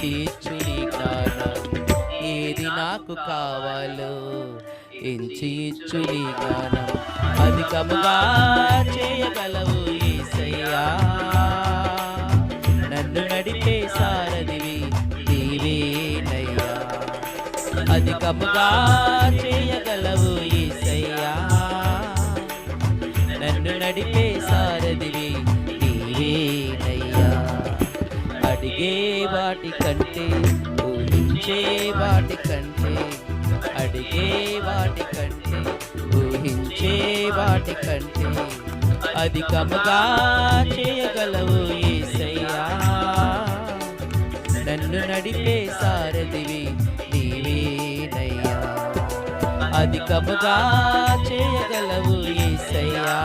ఎంచి ఇచ్చు నీ జ్ఞానం. ఏది నాకు కావాలో ఎంచి ఇచ్చు నీ జ్ఞానం. అధికముగా చేయగలవు యేసయ్యా, నన్ను నడిపే సారథివి నీవేనయ్యా. అధికముగా చేయగలవు యేసయ్యా, నన్ను నడిపే సారథివి నీవేనయ్యా. అడిగే వాటి కంటే ఊహించే వాటి కంటే, అడిగే వాటి కంటే ఊహించే వాటి కంటే అధికముగా చేయగలవు యేసయ్యా, నన్ను నడిపే సారథివి నీవేనయ్యా. అధికముగా చేయగలవు యేసయ్యా,